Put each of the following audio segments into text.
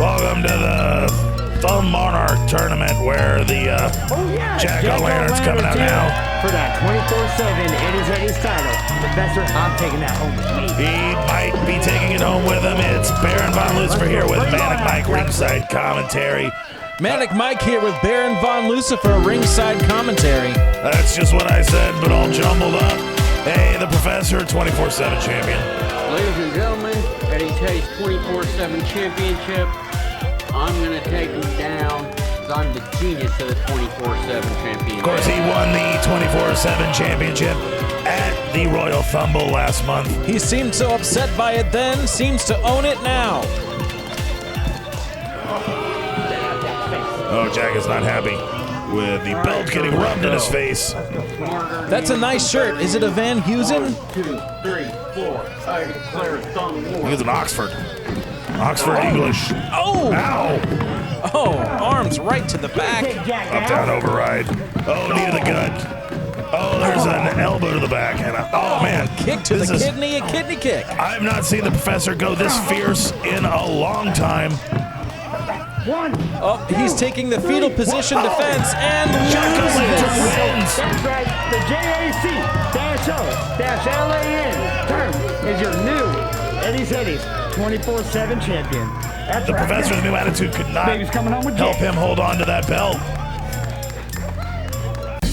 Welcome to the Thumb Monarch tournament where the Jac-O-Lan Tern's coming out now. For that 24/7 Headies title. Professor, I'm taking that home with me. He might be taking it home with him. It's Baron Von Lucifer here with Manic Mike ringside commentary. Manic Mike here with Baron Von Lucifer ringside commentary. That's just what I said, but all jumbled up. Hey, the Professor, 24/7 champion. Ladies and gentlemen, Headies 24/7 championship. I'm going to take him down because I'm the genius of the 24/7 championship. Of course, he won the 24/7 championship at the Royal Fumble last month. He seemed so upset by it then, seems to own it now. Oh, Jack is not happy with the belt getting rubbed in his face. That's a nice shirt. Is it a Van Heusen? 1, 2, 3, 4. I declare Thumb Horsemen. He's an Oxford English. Oh! Ow! Oh, arms right to the back. Up, down, override. Oh, knee to the gut. Oh, there's an elbow to the back. And oh, man. Kick to the kidney, a kidney kick. I have not seen the Professor go this fierce in a long time. Oh, he's taking the fetal position defense and Jac-O-Lan Tern loses. wins. That's right. The JAC-O-LAN Tern is your new Headies 24/7 champion. That's The right. Professor's new attitude could not Baby's coming home with help Jay. him hold on to that belt.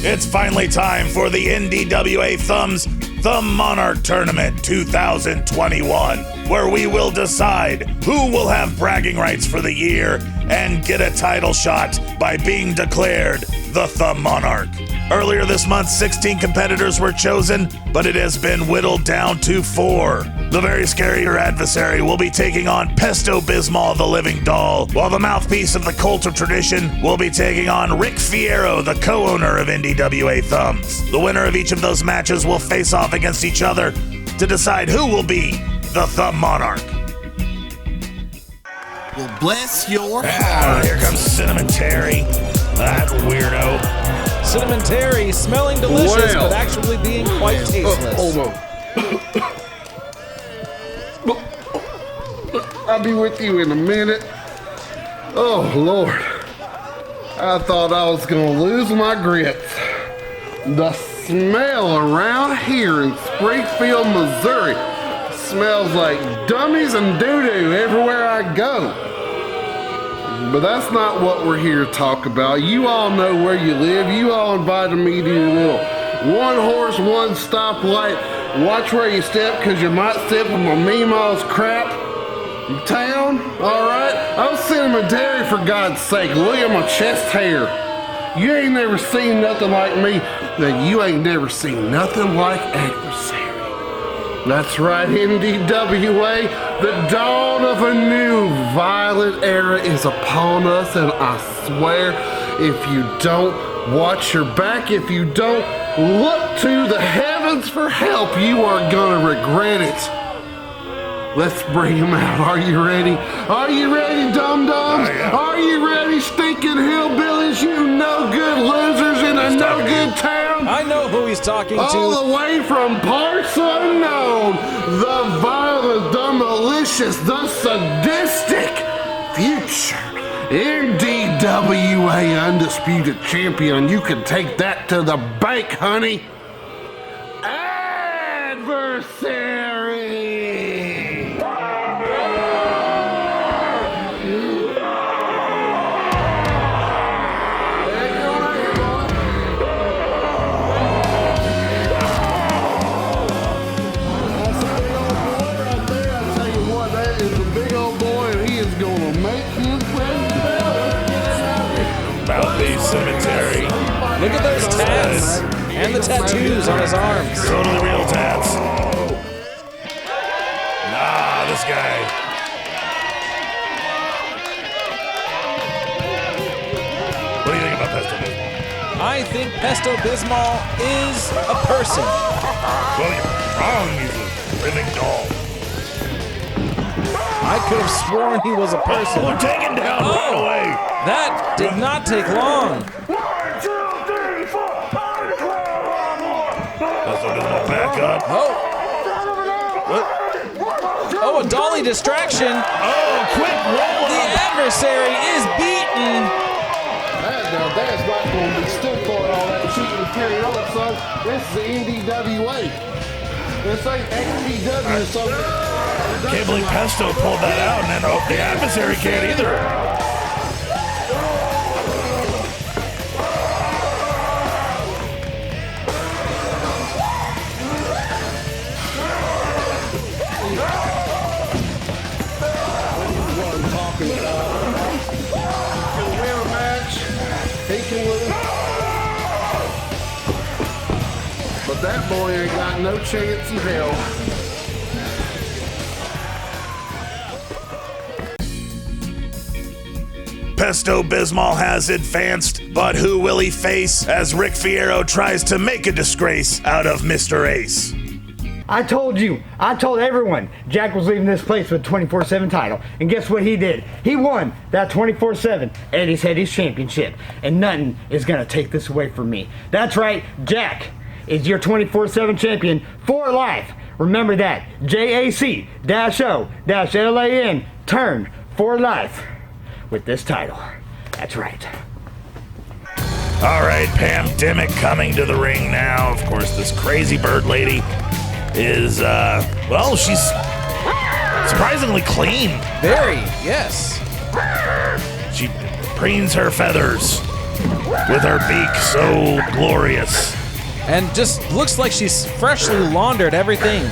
It's finally time for the NDWA Thumbs Thumb Monarch Tournament 2021, where we will decide who will have bragging rights for the year and get a title shot by being declared the Thumb Monarch. Earlier this month, 16 competitors were chosen, but it has been whittled down to 4. The very scarier Adversary will be taking on Pesto Bismal, the living doll, while the mouthpiece of the cult of tradition will be taking on Ric Fiero, the co-owner of NDWA Thumbs. The winner of each of those matches will face off against each other to decide who will be the Thumb Monarch. Well, bless your Ah, heart. here comes Cinnamon Terry, that weirdo. Cinnamon Terry smelling delicious, but actually being quite tasteless. Hold on. I'll be with you in a minute. Oh, Lord. I thought I was going to lose my grits. The smell around here in Springfield, Missouri smells like dummies and doo-doo everywhere I go. But that's not what we're here to talk about. You all know where you live. You all invited me to your little one horse, one stoplight. Watch where you step, because you might step in my Meemaw's crap town. All right? I'm Cinnamon Terry, for God's sake. Look at my chest hair. You ain't never seen nothing like me. Then you ain't never seen nothing like Adversary. That's right, NDWA. The dawn of a new violent era is upon us, and I swear, if you don't watch your back, if you don't look to the heavens for help, you are gonna regret it. Let's bring him out. Are you ready? Are you ready, dum-dums? Are you ready, stinking hillbillies, you no-good losers in a no-good town? I know who he's talking to. All the way from parts unknown, the violent, the malicious, the sadistic future NDWA Undisputed Champion. You can take that to the bank, honey. Adversary! Cemetery. Look at those tats and the tattoos on his arms. Totally real tats. Nah, this guy. What do you think about Pesto Bismal? I think Pesto Bismal is a person. Well, you're wrong. He's a living doll. I could have sworn he was a person. We're taken down right away. That did not take long. 1, 2, 3, 4, 5, 12. Pesto Bismal back up. Oh. Oh, a dolly distraction. Oh, quick roll. The Adversary is beaten. That's not going to be stood for all that cheating and carrying on, son. This is the NDWA. This ain't NDW or something. Can't believe Pesto pulled that out, and then the Adversary can't either. But that boy ain't got no chance in hell. Pesto Bismal has advanced, but who will he face as Ric Fiero tries to make a disgrace out of Mr. Ace? I told you, I told everyone, Jack was leaving this place with a 24/7 title. And guess what he did? He won that 24/7 Headies Championship. And nothing is going to take this away from me. That's right, Jack is your 24/7 champion for life. Remember that. JAC-O-LAN Tern for life with this title. That's right. All right, Pam Demic coming to the ring now. Of course, this crazy bird lady is, well, she's surprisingly clean. Very, yes. She preens her feathers with her beak so glorious. And just looks like she's freshly laundered everything.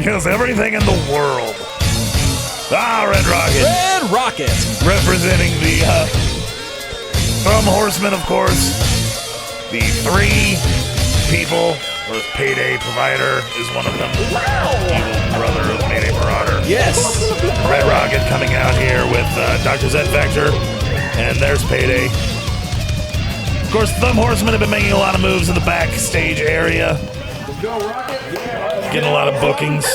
Yes, everything in the world. Ah, Red Roket. Red Roket. Representing the Thumb Horsemen, of course. The three people. Payday Provider is one of them. Evil brother of Mayday Marauder. Yes. Red Roket coming out here with Dr. Zed Vector. And there's Payday. Of course, Thumb Horsemen have been making a lot of moves in the backstage area. Getting a lot of bookings.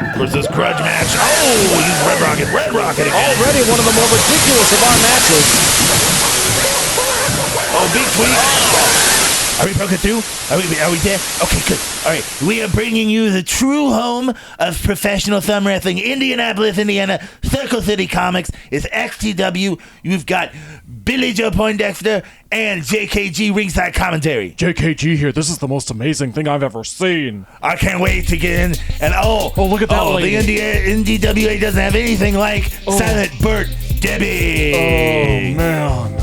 Of course, this grudge match. Oh, he's Red Roket. Red Roket again. Already one of the more ridiculous of our matches. Oh, big tweak. Are we broken through? Are we there? Okay, good. All right, we are bringing you the true home of professional thumb wrestling, Indianapolis, Indiana, Circle City Comics. It's XTW. You've got Billy Joe Poindexter and JKG ringside commentary. JKG here. This is the most amazing thing I've ever seen. I can't wait to get in. And look at that lady. The NDWA doesn't have anything like Silent Bert Debbie. Oh, man.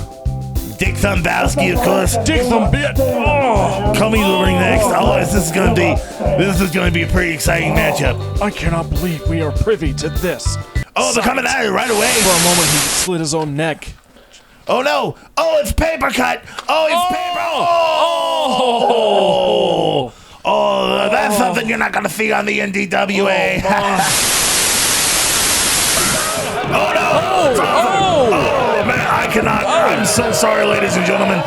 Dick Thumbowski, of course. Dick Thumbit. Oh. Coming to the ring next. Oh, this is gonna be a pretty exciting matchup. I cannot believe we are privy to this. Oh, they're coming at it right away. For a moment, he slit his own neck. Oh no! Oh, it's paper cut. Oh, it's paper. Oh, that's something you're not gonna see on the NDWA. Oh no! Oh man, I cannot. I'm so sorry, ladies and gentlemen.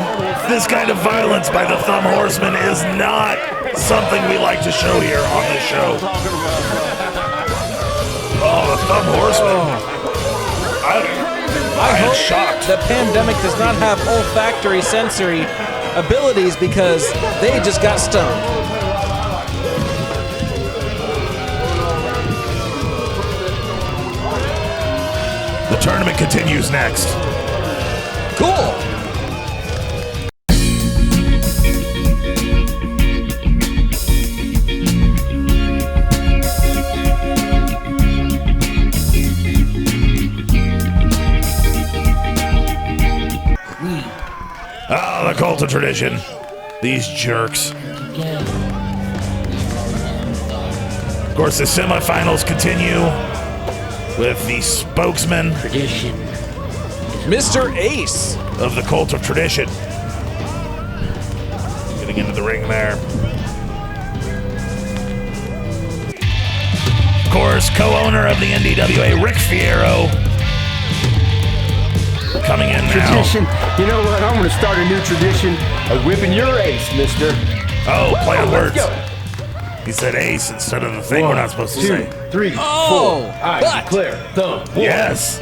This kind of violence by the Thumb Horsemen is not something we like to show here on this show. Oh, the Thumb Horsemen. I hope shocked that Pam Demic does not have olfactory sensory abilities because they just got stoned. The tournament continues next. Cool. Oh, the cult of tradition. These jerks. Of course, the semifinals continue with the spokesman Tradition. Mr. Ace of the cult of tradition. Getting into the ring there. Of course, co-owner of the NDWA, Ric Fiero. Coming in now. Tradition. You know what? I'm going to start a new tradition of whipping your ace, mister. Oh, play on words. Let's go. He said ace instead of the thing we're not supposed to 2, say. 3, 4. I declare thumb. Yes.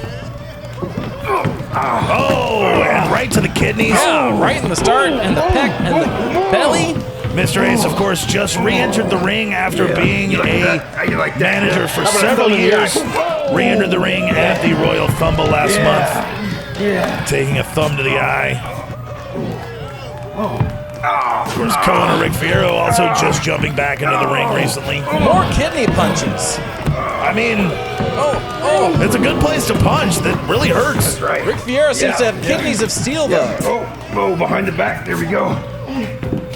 Oh, and right to the kidneys. Yeah, right in the start, and the pec, and the belly. Mr. Ace, of course, just re-entered the ring after being a manager for several years. Re-entered the ring at the Royal Fumble last month, taking a thumb to the eye. Of course, co-owner Ric Fiero also just jumping back into the ring recently. More kidney punches. I mean, it's a good place to punch. That really hurts. That's right. Ric Fiero seems to have kidneys of steel, though. Oh, behind the back. There we go.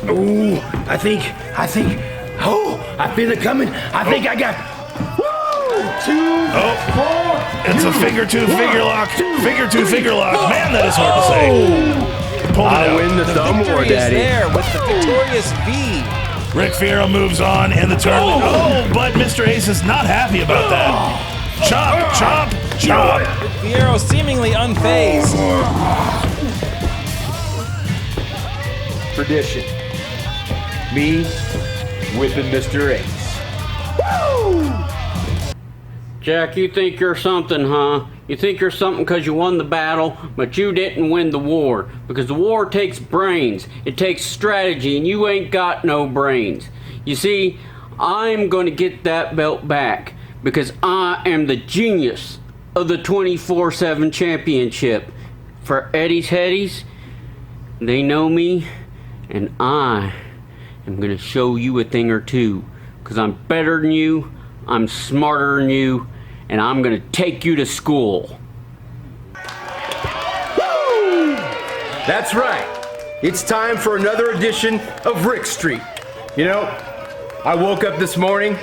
Oh, I think, I feel it coming. I think I got, 2, 4. It's a figure two figure lock. Figure two figure lock. Man, that is hard to say. Pulled it out. Win the thumb war, Victory is Daddy. there with the victorious V. Ric Fiero moves on in the tournament. Oh, but Mr. Ace is not happy about that. Chop, chop, chop. Fiero seemingly unfazed. Tradition. Me whipping Mr. Ace. Jack, you think you're something, huh? You think you're something because you won the battle, but you didn't win the war. Because the war takes brains, it takes strategy, and you ain't got no brains. You see, I'm going to get that belt back because I am the genius of the 24/7 championship. For Eddie's Headies, they know me, and I am going to show you a thing or two. Because I'm better than you, I'm smarter than you, and I'm gonna take you to school. That's right. It's time for another edition of Ric Street. You know, I woke up this morning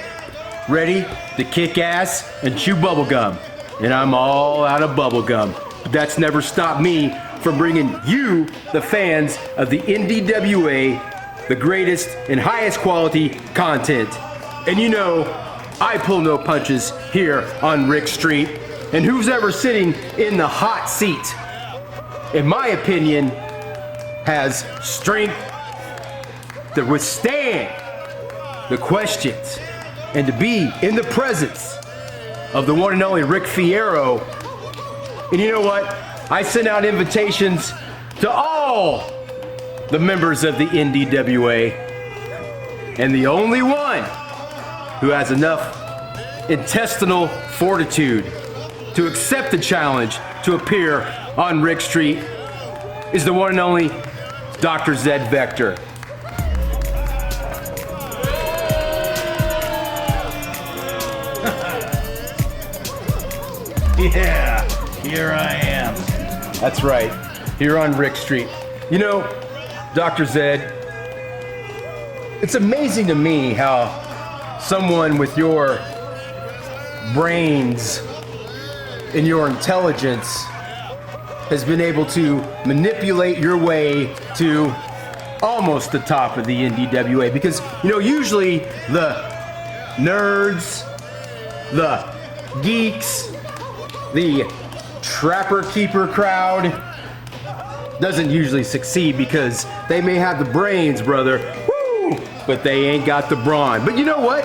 ready to kick ass and chew bubblegum. And I'm all out of bubblegum. But that's never stopped me from bringing you, the fans of the NDWA, the greatest and highest quality content. And you know, I pull no punches here on Ric Street. And who's ever sitting in the hot seat, in my opinion, has strength to withstand the questions and to be in the presence of the one and only Ric Fiero. And you know what? I sent out invitations to all the members of the NDWA. And the only one who has enough intestinal fortitude to accept the challenge to appear on Ric Street is the one and only Dr. Zed Vector. Yeah, here I am. That's right, here on Ric Street. You know, Dr. Zed, it's amazing to me how someone with your brains and your intelligence has been able to manipulate your way to almost the top of the NDWA. Because, you know, usually the nerds, the geeks, the trapper keeper crowd doesn't usually succeed because they may have the brains, brother, woo, but they ain't got the brawn. But you know what?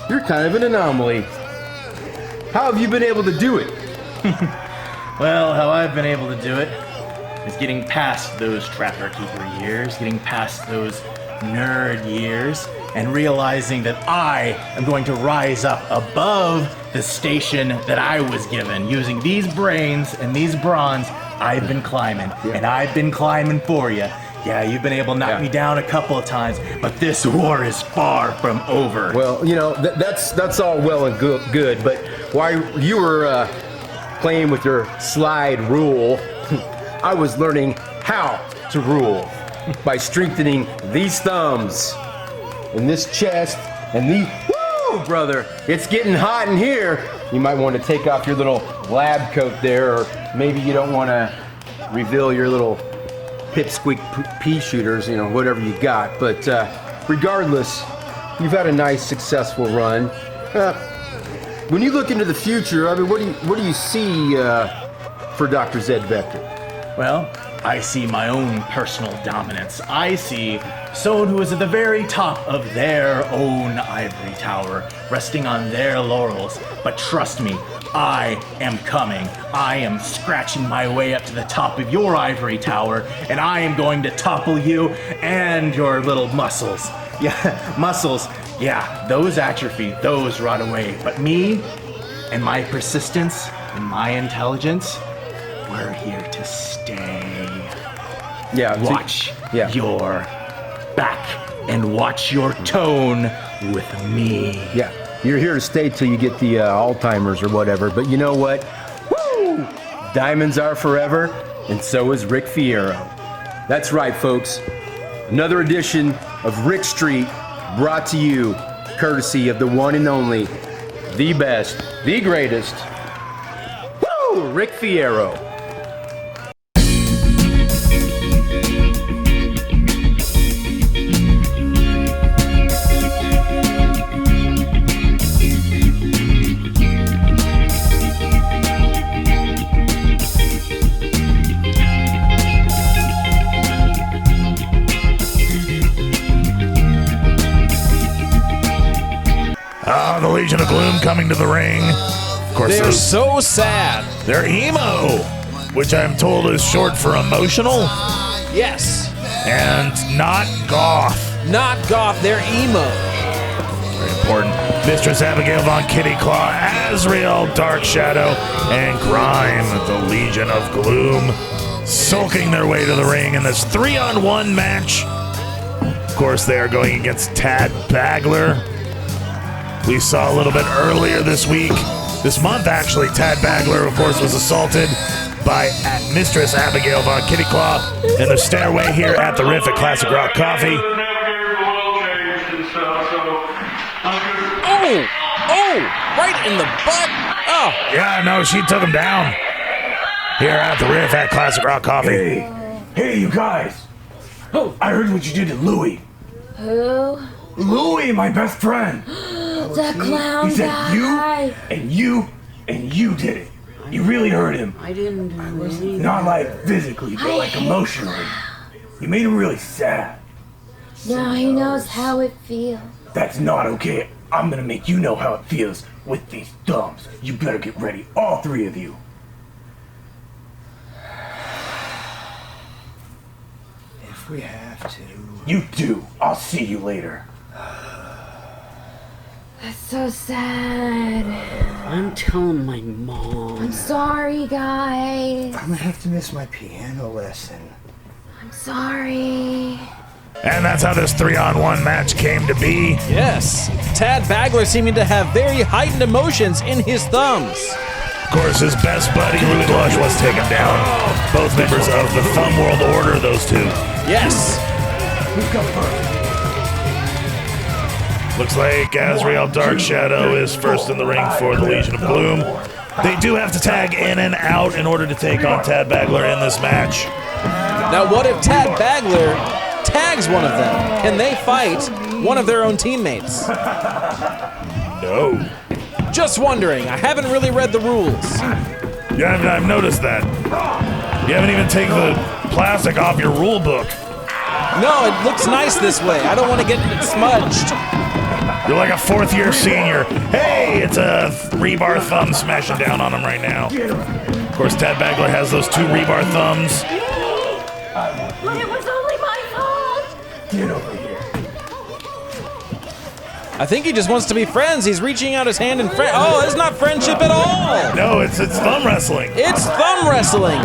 You're kind of an anomaly. How have you been able to do it? Well, how I've been able to do it is getting past those Trapper Keeper years, getting past those nerd years, and realizing that I am going to rise up above the station that I was given. Using these brains and these bronze, I've been climbing, and I've been climbing for you. Yeah, you've been able to knock me down a couple of times, but this war is far from over. Well, you know, that's all well and good, but while you were playing with your slide rule, I was learning how to rule by strengthening these thumbs and this chest and these. Woo, brother! It's getting hot in here. You might want to take off your little lab coat there, or maybe you don't want to reveal your little pipsqueak pea shooters, you know, whatever you got. But regardless, you've had a nice, successful run. When you look into the future, I mean, what do you see for Dr. Zed Vector? Well, I see my own personal dominance. I see someone who is at the very top of their own ivory tower, resting on their laurels. But trust me, I am coming. I am scratching my way up to the top of your ivory tower, and I am going to topple you and your little muscles Yeah, muscles. Yeah, those atrophy, those rot away. But me and my persistence and my intelligence, we're here to stay. Yeah. Watch your back and watch your tone with me. Yeah. You're here to stay till you get the Alzheimer's or whatever. But you know what? Woo! Diamonds are forever, and so is Ric Fiero. That's right, folks. Another edition of Ric Street brought to you courtesy of the one and only, the best, the greatest, woo! Ric Fiero. The Legion of Gloom coming to the ring. Of course, They're so sad. They're emo, which I'm told is short for emotional. Yes. And not goth. Not goth, they're emo. Very important. Mistress Abigail Von Kitty Claw, Azrael Dark Shadow, and Grime, the Legion of Gloom, sulking their way to the ring in this 3-on-1 match. Of course, they are going against Tad Bagler. We saw a little bit earlier this month actually, Tad Bagler, of course, was assaulted by Mistress Abigail Von Kitty Claw in the stairway here at the Riff at Classic Rock Coffee. Oh, right in the butt. Oh. Yeah, no, she took him down here at the Riff at Classic Rock Coffee. Hey, you guys. Oh, I heard what you did to Louie. Who? Louie, my best friend. That clown He said guy. you did it. You really hurt him. I didn't do anything. Not like physically, but like emotionally. You made him really sad. Now he knows how it feels. That's not okay. I'm gonna make you know how it feels with these thumbs. You better get ready, all three of you. If we have to. You do. I'll see you later. That's so sad. I'm telling my mom. I'm sorry, guys. I'm gonna have to miss my piano lesson. I'm sorry. And that's how this 3-on-1 match came to be. Yes. Tad Bagler seeming to have very heightened emotions in his thumbs. Of course, his best buddy, Louie the Lush, was taken down. Both members of the Thumb World Order, those two. Yes. Who's got first? Looks like Azrael Dark Shadow is first in the ring for the Legion of Gloom. They do have to tag in and out in order to take on Tad Bagler in this match. Now, what if Tad Bagler tags one of them and they fight one of their own teammates? No. Just wondering. I haven't really read the rules. Yeah, I've noticed that. You haven't even taken the plastic off your rule book. No, it looks nice this way. I don't want to get it smudged. You're like a 4th-year senior. Hey, it's a rebar thumb smashing down on him right now. Of course, Tad Bagler has those 2 rebar thumbs. But it was only my fault. Get over here. I think he just wants to be friends. He's reaching out his hand in friend. Oh, it's not friendship at all. No, it's thumb wrestling. It's thumb wrestling.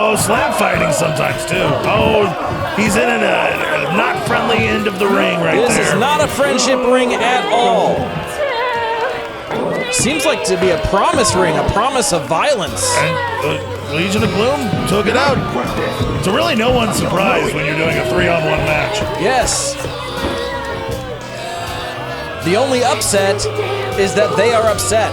Oh, slap fighting sometimes, too. Oh, he's in a not friendly end of the ring right there. This is not a friendship ring at all. Seems like to be a promise ring, a promise of violence. And Legion of Gloom took it out. So really no one's surprised when you're doing a 3-on-1 match. Yes. The only upset is that they are upset.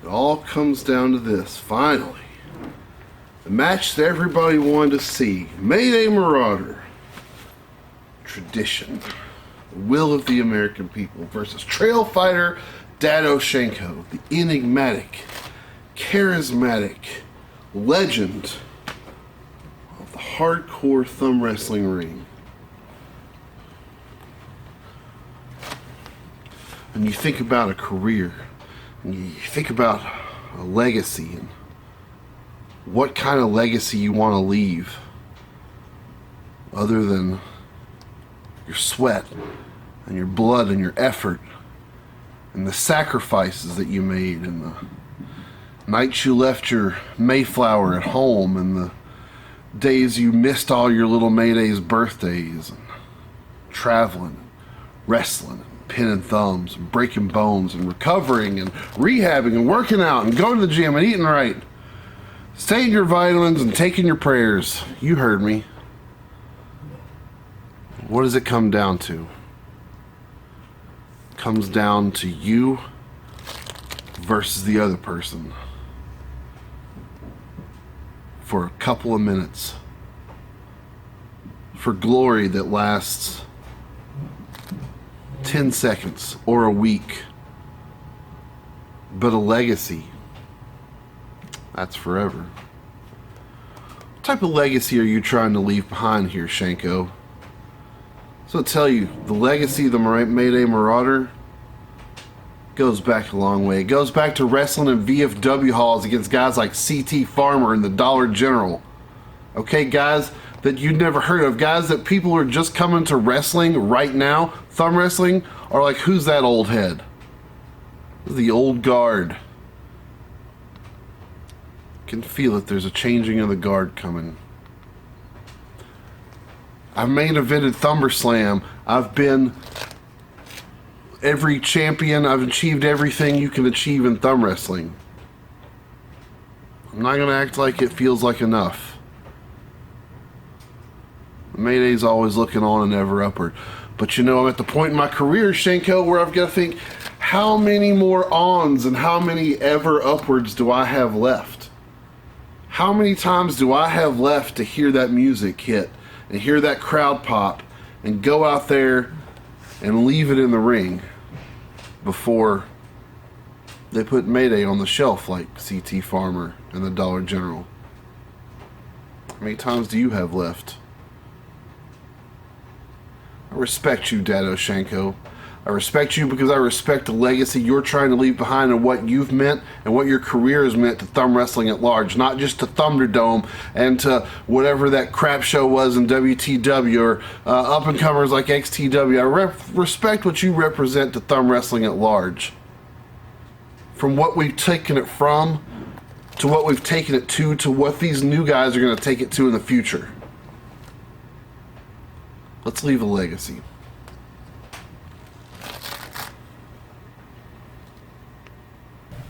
It all comes down to this, finally. The match that everybody wanted to see. Mayday Marauder. Tradition. The will of the American people versus Trailfighter Dado Shanko, the enigmatic, charismatic legend of the hardcore thumb wrestling ring. and you think about a career, and you think about a legacy, and what kind of legacy you want to leave other than your sweat and your blood and your effort and the sacrifices that you made and the nights you left your Mayflower at home and the days you missed all your little Mayday's birthdays and traveling, wrestling, pinning thumbs and breaking bones and recovering and rehabbing and working out and going to the gym and eating right, staying your vitamins and taking your prayers. You heard me. What does it come down to? It comes down to you versus the other person for a couple of minutes, for glory that lasts 10 seconds or a week, but a legacy, that's forever. What type of legacy are you trying to leave behind here, Shanko? So I'll tell you, the legacy of the Mayday Marauder goes back a long way. It goes back to wrestling in VFW halls against guys like CT Farmer and the Dollar General. Okay, guys that you'd never heard of, guys that people are just coming to wrestling right now, thumb wrestling, are like, who's that old head? The old guard. Can feel it, there's a changing of the guard coming. I've main evented SummerSlam. I've been every champion. I've achieved everything you can achieve in thumb wrestling. I'm not going to act like it feels like enough. Mayday's always looking on and ever upward. But you know, I'm at the point in my career, Shanko, where I've got to think, how many more ons and how many ever upwards do I have left? How many times do I have left to hear that music hit and hear that crowd pop and go out there and leave it in the ring before they put Mayday on the shelf like CT Farmer and the Dollar General? How many times do you have left? I respect you, Dado Shanko. I respect you because I respect the legacy you're trying to leave behind and what you've meant and what your career has meant to thumb wrestling at large, not just to Thunderdome and to whatever that crap show was in WTW or up-and-comers like XTW. I respect what you represent to thumb wrestling at large. From what we've taken it from, to what we've taken it to what these new guys are going to take it to in the future. Let's leave a legacy.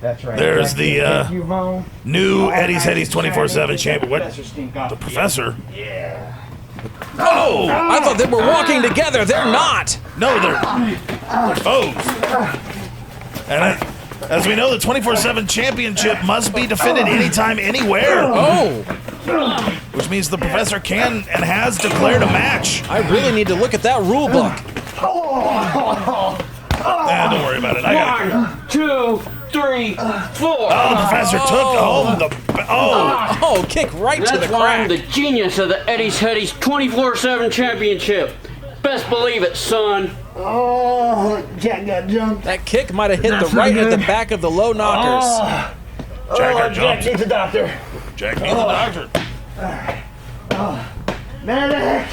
That's right. There's the new Headies 24/7 champion. What? The professor? Yeah. Oh! I thought they were walking together. They're not. No, they're foes. And as we know, the 24/7 championship must be defended anytime, anywhere. Oh! Which means the professor can and has declared a match. I really need to look at that rule book. Don't worry about it. I got it. 1, 2, 3, 4. Oh, the professor took home the... Oh, kick right to the That's why I'm crack. the genius of the Headies 24/7 championship. Best believe it, son. Oh, Jack got jumped. That kick might have hit the right at the back of the low knockers. Jack got Jack jumped. needs a doctor. Jack needs a doctor. Medic!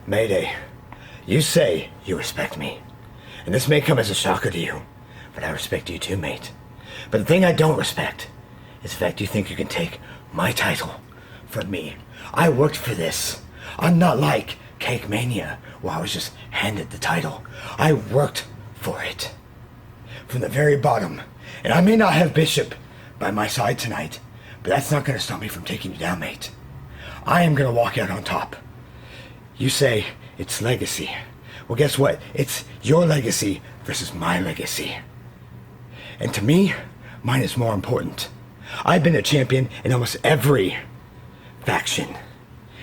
Mayday, you say you respect me, and this may come as a shocker to you, but I respect you too, mate. But the thing I don't respect is the fact you think you can take my title from me. I worked for this. I'm not like Cake Mania, where I was just handed the title. I worked for it. From the very bottom. And I may not have Bishop by my side tonight, but that's not going to stop me from taking you down, mate. I am going to walk out on top. You say it's legacy. Well, guess what? It's your legacy versus my legacy. And to me, mine is more important. I've been a champion in almost every faction.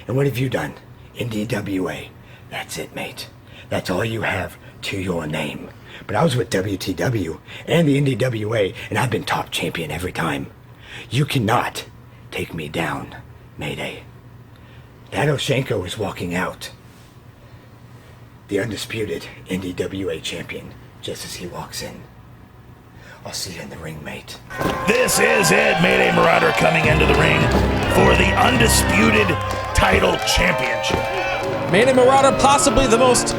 And what have you done? NDWA. That's it, mate. That's all you have to your name. But I was with WTW and the NDWA, and I've been top champion every time. You cannot take me down, Mayday. Dado Shanko is walking out. the undisputed NDWA champion, just as he walks in. I'll see you in the ring, mate. This is it. Mayday Marauder coming into the ring for the Undisputed Title Championship. Mayday Marauder, possibly the most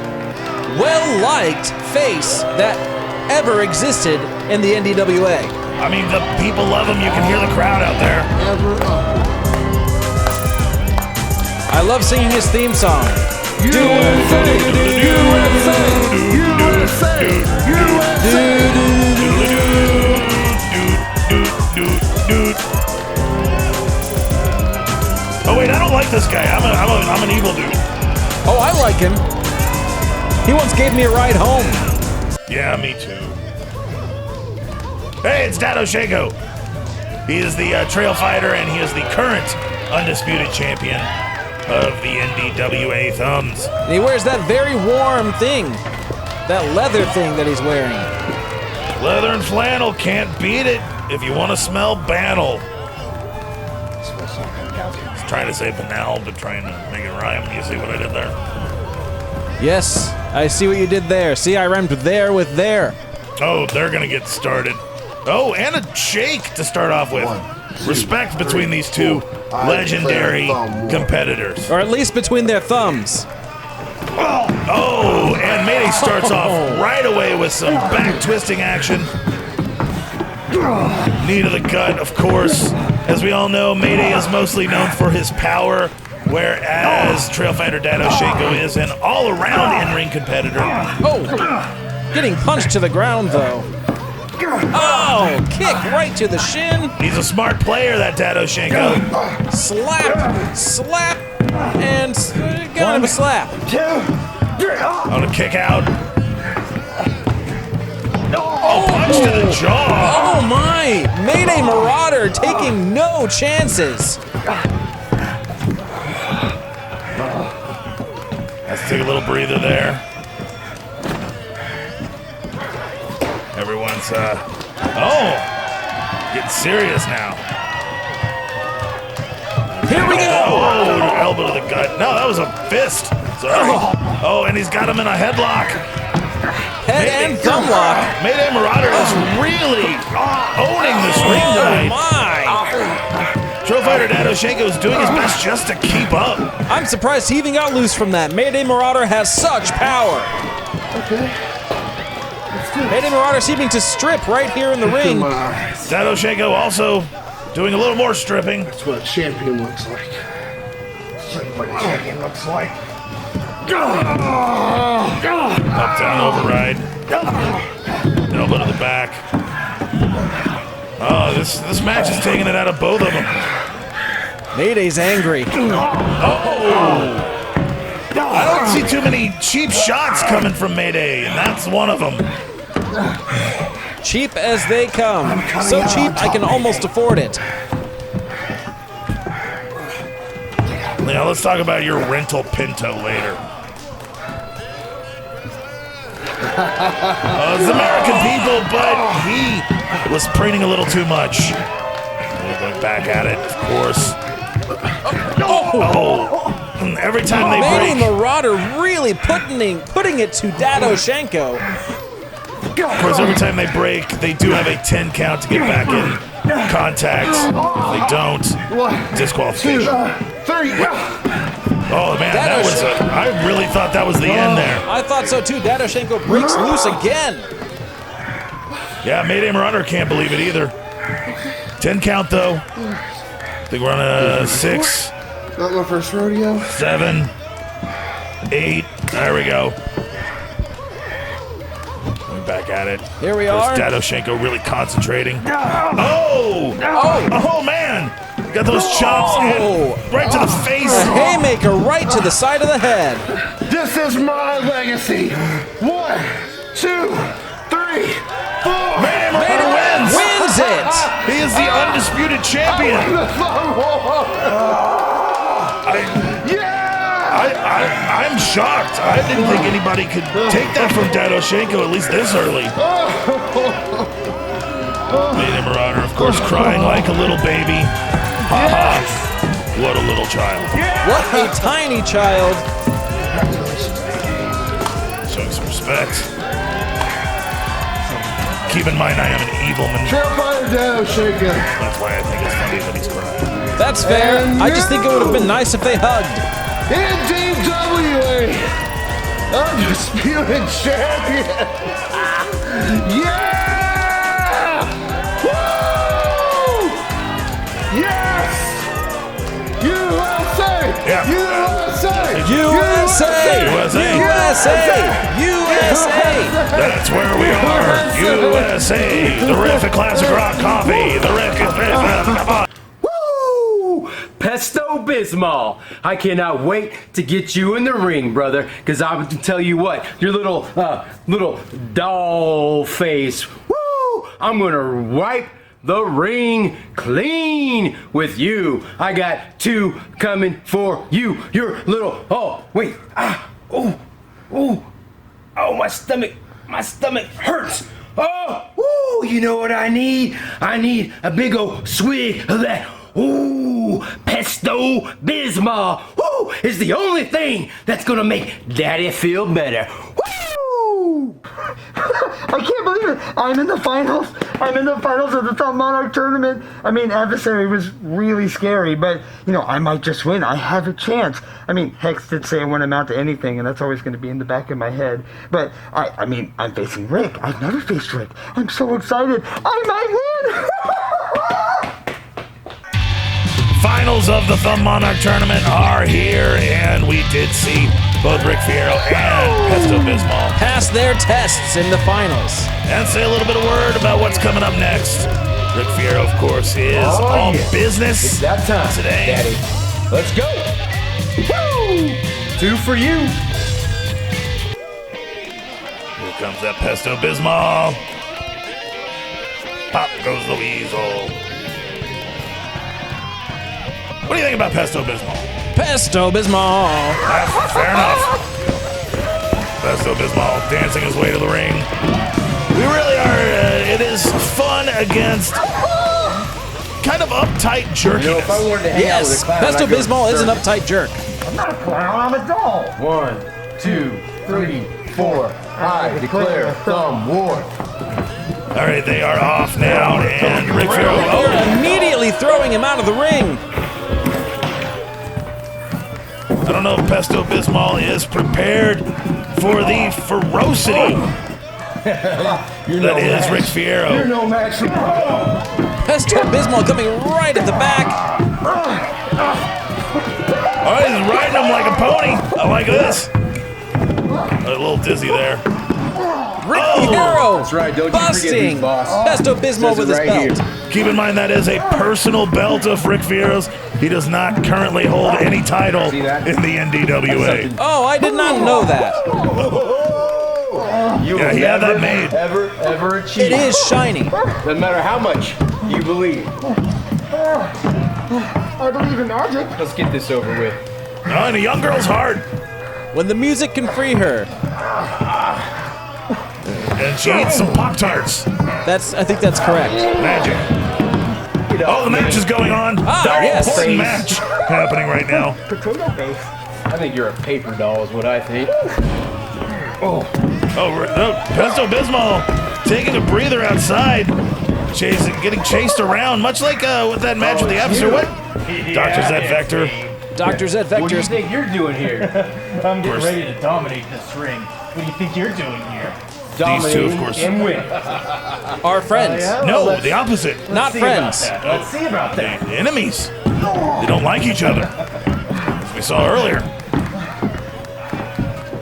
well-liked face that ever existed in the NDWA. I mean, the people love him. You can hear the crowd out there. I love singing his theme song. USA! Oh wait, I don't like this guy. I'm an evil dude. Oh, I like him. He once gave me a ride home. Yeah, me too. Hey, it's Dado Shanko. He is the Trailfighter, and he is the current Undisputed Champion of the NDWA Thumbs. And he wears that very warm thing. That leather thing that he's wearing. Leather and flannel, can't beat it if you want to smell battle. I was trying to say banal, but trying to make it rhyme. You see what I did there? Yes, I see what you did there. See, I rhymed there with there. Oh, they're going to get started. Oh, and a shake to start off with. Respect between these two legendary competitors. Or at least between their thumbs. Oh, and Mayday starts off right away with some back-twisting action. Knee to the gut, of course. As we all know, Mayday is mostly known for his power, whereas Trailfighter Dado Shanko is an all-around in-ring competitor. Oh, getting punched to the ground, though. Oh, kick right to the shin. He's a smart player, that Dado Shanko. Slap, and kind of a slap. On a kick out. Oh, punch to the jaw. Oh my! Mayday Marauder taking no chances. Let's take a little breather there. Everyone's, getting serious now. Here we go! Oh, elbow to the gut. No, that was a fist. Sorry. Oh, and he's got him in a headlock. Head and thumb lock. Mayday Marauder is really owning this ring tonight. My! Trailfighter Dado Shanko is doing his best just to keep up. I'm surprised he even got loose from that. Mayday Marauder has such power. Okay. Mayday Marauder seeming to strip right here in the ring. Dado Shanko also doing a little more stripping. That's what a champion looks like. Show you what a champion looks like. Up, down, override. Elbow to the back. Oh, this match is taking it out of both of them. Mayday's angry. Oh! I don't see too many cheap shots coming from Mayday, and that's one of them. Cheap as they come. So cheap I can almost afford it. Now let's talk about your rental Pinto later. It's American people, but he was preening a little too much. We're going back at it, of course. Oh! Every time they Mayday break. Marauder really putting it to Dado Shanko. Of course, every time they break, they do have a 10 count to get back in contact. If they don't, disqualification. 3. Oh man, that was I really thought that was the end there. I thought so too. Dado Shanko breaks loose again. Yeah, Mayday Marauder can't believe it either. 10 count though. I think we're on a 6. Not my first rodeo. 7, 8. There we go. Going back at it. Here we There's are. Dado Shanko really concentrating. Oh! Oh man! Got those chops in right to the face. A haymaker right to the side of the head. This is my legacy. 1, 2, 3, 4. Mayday Marauder wins! Wins it! He is the undisputed champion. I'm shocked. I didn't think anybody could take that from Dado Shanko, at least this early. Mayday Marauder, of course, crying like a little baby. Ha ha. What a little child. What a tiny child. effect. Keep in mind, I am an evil man. Trailfighter Dado Shanko. That's why I think it's funny that he's crying. That's fair. I just think it would have been nice if they hugged. NDWA Undisputed Champion. Yeah! Woo! Yes! USA! Yeah. USA! That's where we are. USA. The Riff and Classic Rock Coffee. The Riff come on. Woo! Pesto Bismal. I cannot wait to get you in the ring, brother, because I'm to tell you what, your little doll face. Woo! I'm gonna wipe the ring clean with you. I got 2 coming for you. Your little, oh, wait, oh, my stomach hurts. Oh, you know what I need? I need a big old swig of that. Ooh, Pesto Bismal. Ooh, is the only thing that's gonna make Daddy feel better. Woo! I can't believe it. I'm in the finals. I'm in the finals of the Thumb Monarch tournament. I mean, Adversary was really scary, but, you know, I might just win. I have a chance. I mean, Hex did say it wouldn't amount to anything, and that's always going to be in the back of my head. But, I mean, I'm facing Rick. I've never faced Rick. I'm so excited. I might win. Finals of the Thumb Monarch tournament are here, and we did see both Ric Fiero and Pesto Bismal Pass their tests in the finals. and say a little bit of word about what's coming up next. Ric Fiero, of course, is all business It's that time today. Daddy. Let's go. Woo! 2 for you. Here comes that Pesto Bismal. Pop goes the weasel. What do you think about Pesto Bismal? Pesto Bismal. Fair enough. Pesto Bismal dancing his way to the ring. We really are. It is fun against kind of uptight jerkiness. You know, if I wanted to hang out with Yes, a clown, Pesto I'd go to Bismal is an circus. uptight jerk. I'm not a clown. I'm a doll. 1, 2, 3, 4. I declare Thumb War. All right, they are off now, and Ric Fiero. They're immediately throwing him out of the ring. I don't know if Pesto Bismal is prepared for the ferocity that is Ric Fiero. You're no match for Pesto Bismal coming right at the back. Oh, he's riding him like a pony. I like this. A little dizzy there. Ric Fiero That's right, don't you forget busting who's boss. Pesto Bismal Says with it his right belt. here. Keep in mind that is a personal belt of Ric Fiero's. He does not currently hold any title See that? in the NDWA. Oh, I did not know that. You Yeah, will he had that never, made. ever achieve. It is shiny. Doesn't matter how much you believe. I believe in magic. Let's get this over with. Oh, and a young girl's heart. When the music can free her. And she eats some Pop-Tarts. I think that's correct. Magic. Oh, the match is going on. Ah, Very yes. important match happening right now. Potato face. I think you're a paper doll is what I think. Oh, no, Pesto Bismal taking a breather outside. Getting chased around, much like with that match with the Adversary. What? Dr. Zed Vector. Dr. Zed What do you Vector. think you're doing here? I'm getting ready to dominate this ring. What do you think you're doing here? These two, of course. And win. Our friends. No, the opposite. Not friends. Let's see about that. The enemies. They don't like each other, as we saw earlier.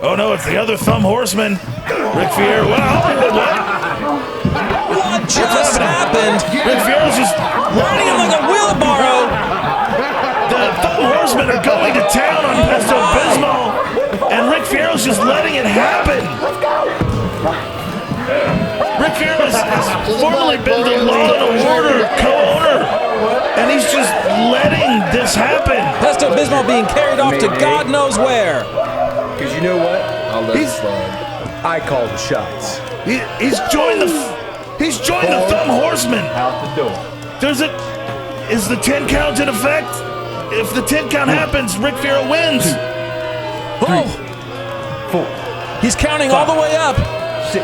Oh no, it's the other Thumb Horsemen. Ric Fiero. What just happened? Ric Fiero's just Riding him like a wheelbarrow. The Thumb Horsemen are going to town on Pesto Bismal, and Ric Fiero's just letting it happen. Ric Fiero has formerly been the Law and Order co-owner, and he's just letting this happen. Pesto Bismal being carried off to God knows where. Because you know what? I'll let it slide. I call the shots. He's joined the Thumb Horsemen. Out the door. Is the 10 count in effect? If the 10 count happens, Ric Fiero wins. Oh, 4, He's counting all the way up.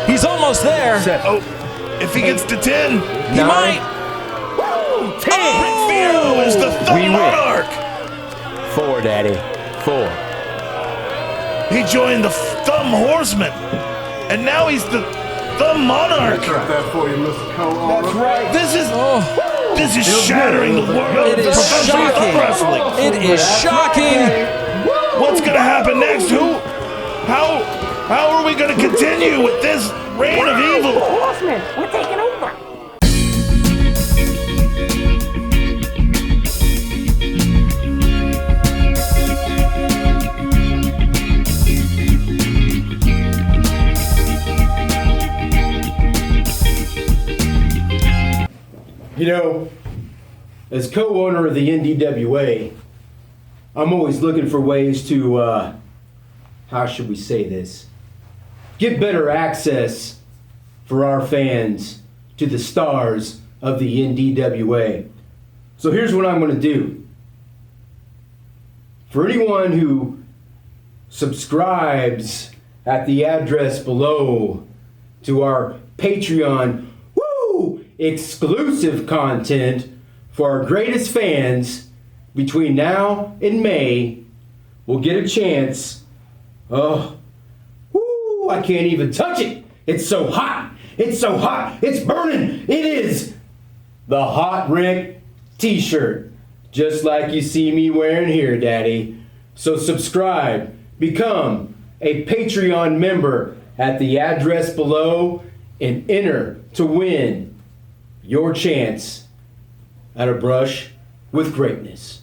He's almost there. Oh, if he gets to 10, He might. 10. Ric Fiero is the Thumb We win. Monarch. 4, Daddy. 4. He joined the Thumb Horsemen, and now he's the Thumb Monarch. Got that for you, Mr. Cole. That's right. This is shattering the world It of is professional thumb shocking. wrestling. It is shocking. What's gonna happen next? How are we gonna continue with this reign of evil? Horsemen, we're taking over. You know, as co-owner of the NDWA, I'm always looking for ways to, how should we say this? Get better access for our fans to the stars of the NDWA. So here's what I'm going to do. For anyone who subscribes at the address below to our Patreon exclusive content for our greatest fans between now and May will get a chance. I can't even touch it. It's so hot. It's so hot. It's burning. It is the Hot Rick t-shirt, just like you see me wearing here, Daddy. So subscribe, become a Patreon member at the address below, and enter to win your chance at a brush with greatness.